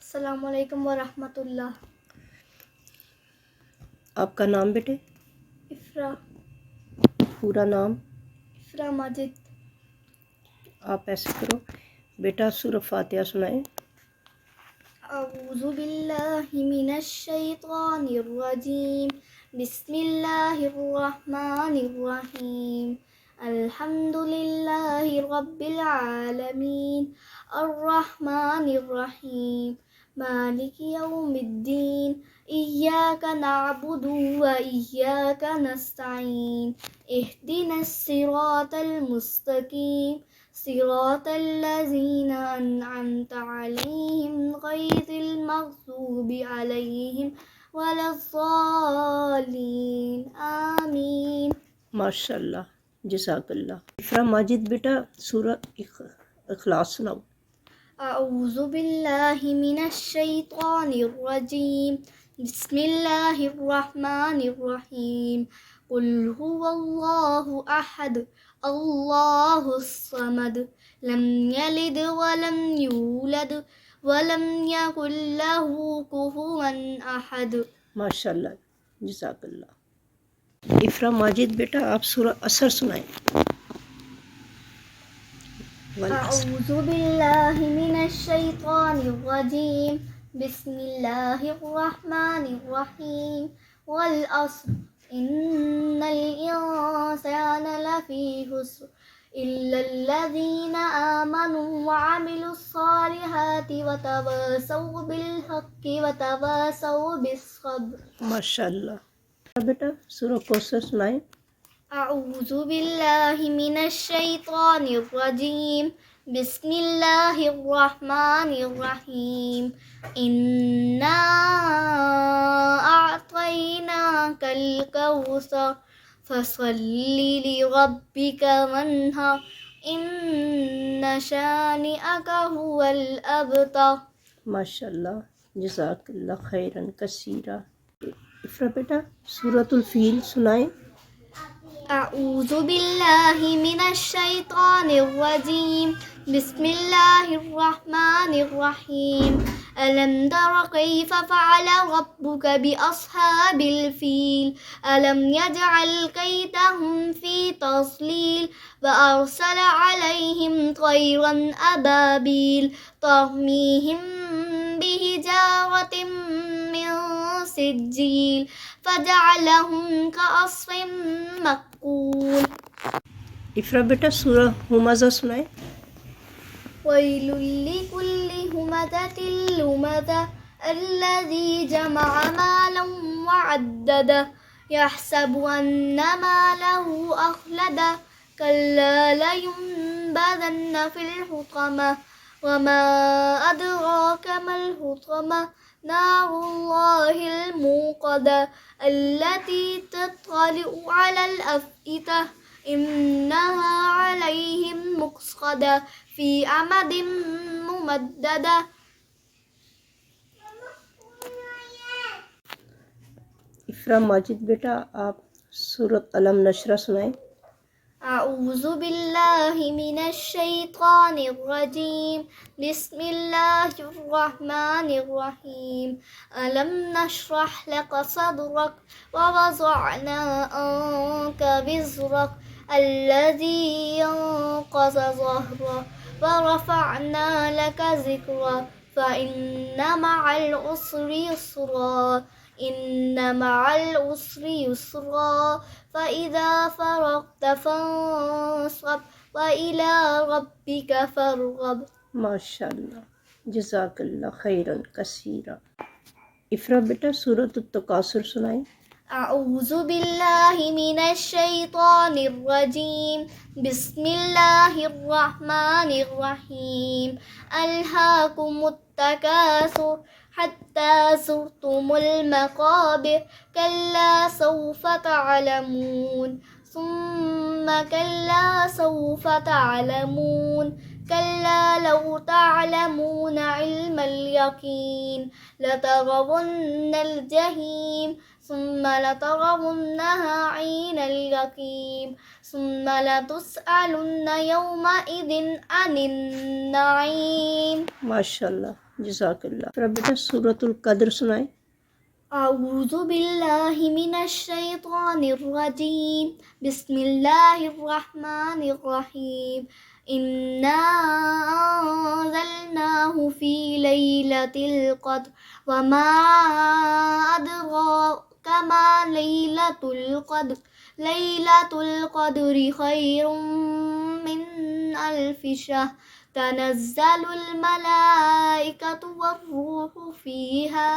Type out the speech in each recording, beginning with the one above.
अस्सलामुअलैकुम वरहमतुल्लाह। आपका नाम बेटे? इफ़रा। पूरा नाम? इफ़रा माजिद। आप ऐसे करो बेटा, सूरह फातिहा सुनाएं। अऊज़ु बिल्लाहि मिनश शैतानिर रजीम। बिस्मिल्लाहिर रहमानिर रहीम। अल्हम्दुलिल्लाहि रब्बिल आलमीन अर्रहमानिर रहीम मालिकि यौमिद्दीन इय्याका नअबुदु व इय्याका नस्तईन इहदिनस सिरातल मुस्तकीम सिरातल लज़ीना अनअमता अलैहिम गैरिल मग़ज़ूबि अलैहिम वलज़्ज़ालिन आमीन। माशाल्लाह, जज़ाकल्लाह। इफ़रा माजिद बेटा, सूरह इखलास सुनाओ। अऊज़ु बिल्लाहि मिनश शैतानिर रजीम। बिस्मिल्लाहिर रहमानिर रहीम। कुल हुवल्लाहु अहद अल्लाहुस समद लम यलिद वलम यूलद वलम यकुल लहू कुफुवन अहद। माशाल्लाह, जज़ाकल्लाह। इफ़रा माजिद बेटा, आप सूरह असर सुनाएं। अऊज़ु बिल्लाहि मिनश शैतानिर रजीम। बिस्मिल्लाहिर रहमानिर रहीम। वल अस्र इन्नल इंसाना लफी खुस्र इल्लल्लज़ीना आमनु व अमिलुस सालिहाति व तवासौ बिल हक़्क़ि व तवासौ बिस सब्र। माशाल्लाह। बेटा, सूरह कौसर सुनाएं। अऊज़ु बिल्लाहि मिनश शैतानिर रजीम। बिस्मिल्लाहिर रहमानिर रहीम। इन्ना अअतैनाकल कौसर फसल्लि लिरब्बिका वन्हर इन्ना शानिअका हुवल अबतर। माशाल्लाह, जज़ाकल्लाह खैरन कसीरा। इफ़रा बेटा, सूरतुल फील सुनाएं। अऊज़ु बिल्लाहि मिनश शैतानिर रजीम। बिस्मिल्लाहिर रहमानिर रहीम। अलम तर कैफ़ फ़अल रब्बुका बिअस्हाबिल फ़ील अलम यजअल कैदहुम फ़ी तज़लील व अरसल अलैहिम तयरन अबाबील तरमीहिम बिहिजारतिम मिन सिज्जील फजअलहुम कअस्फ़िन मक़ूल। इफ़रा बेटा, सूरह हुमज़ा सुनाएं। वैलुल लिकुल्लि हुमज़तिल लुमज़ा अल्लज़ी जमअ मालन व अद्ददा यहसबु अन्न मालहु अख़लदा कल्ला लयुनबज़न्न फ़िल हुतमा वमा अदराका मल हुतमा नारुल्लाहिल मूक़दा अल्लती तत्तलिउ अलल अफ़इदा इन्नहा अलैहिम मुक़स्सदा फ़ी अमदिम मुमद्ददा। इफ़रा माजिद बेटा, आप सूरत अलम नशरा सुनाएं। अऊज़ु बिल्लाहि मिनश शैतानिर रजीम। बिस्मिल्लाहिर रहमानिर रहीम। अलम नशरह लका सदरक व वज़अना अन्का विज़रक अल्लज़ी अनक़ज़ ज़हरक व रफ़अना लका ज़िक्रक फ़इन्न मअल उसरि युस्रा इन्न मअल उसरि युस्रा फ़इज़ा फ़रग़त फ़ंसब व इला रब्बिका फ़रग़ब। माशाल्लाह, जज़ाकल्लाह खैरन कसीरा। इफ़रा बेटा, सूरत तकासुर सुनाएं। अऊज़ु बिल्लाहि मिनश शैतानिर रजीम। बिस्मिल्लाहिर रहमानिर रहीम। अल्हाकुमुत तकासुर हत्ता ज़ुरतुमुल मक़ाबिर कल्ला सौफ़ तअलमून सुम्मा कल्ला सौफ़ तअलमून कल्ला लौ तअलमून इल्मल यकीन लतरवुन्नल जहीम सुम्मा लतरवुन्नहा ऐनल यकीम सुम्मा लतुस्अलुन्न यौमइज़िन अनिन नईम। माशाल्लाह, जज़ाकल्लाह। फिर बेटा सूरतुल कद्र सुनाए। अऊज़ु बिल्लाहि मिनश्शैतानिर्रजीम बिस्मिल्लाहिर्रहमानिर्रहीम इन्ना अंज़लनाहु फ़ी लैलतिल क़द्र वमा अदराका मा लैलतुल क़द्रि खैरुम मिन अल्फ़ि शहर तनज़्ज़लुल मलाइकतु वर्रूहु फ़ीहा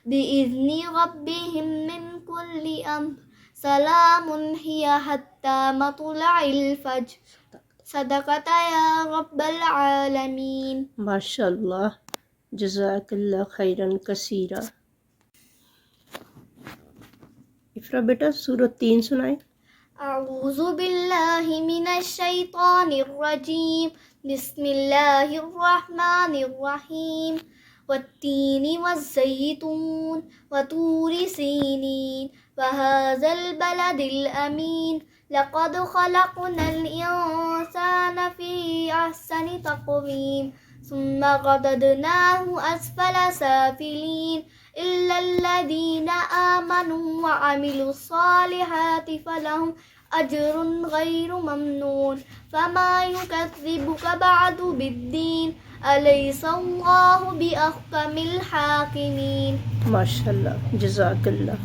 बिइज़्नि रब्बिहिम मिन कुल्लि अम्र सलामुन हिया हत्ता मत्लइल फ़ज्र सदक़ता या रब्बल आलमीन। माशाअल्लाह, जज़ाकल्लाह खैरन कसीरा। इफ़रा बेटा सूरत 3 सुनाए। अऊज़ु बिल्लाहि मिनश्शैतानिर्रजीम बिस्मिल्लाहिर्रहमानिर्रहीम वत्तीनि वज़्ज़ैतून वतूरि सीनीन वहाज़ल बलदिल अमीन लक़द खलक़नल इंसान फ़ी अहसनि तक़वीम सुम्मा क़ददनाहु अस्फ़ल साफ़िलीन इल्लल्लज़ीना आमनू व अमिलुस्सालिहाति फ़लहुम अज्रुन गैरु ममनून फमा युकज़्ज़िबुका बअदु बिद्दीन अलैहिस्सलाहु बिअहकमिल हाकिमीन। माशाअल्लाह, जज़ाकल्लाह।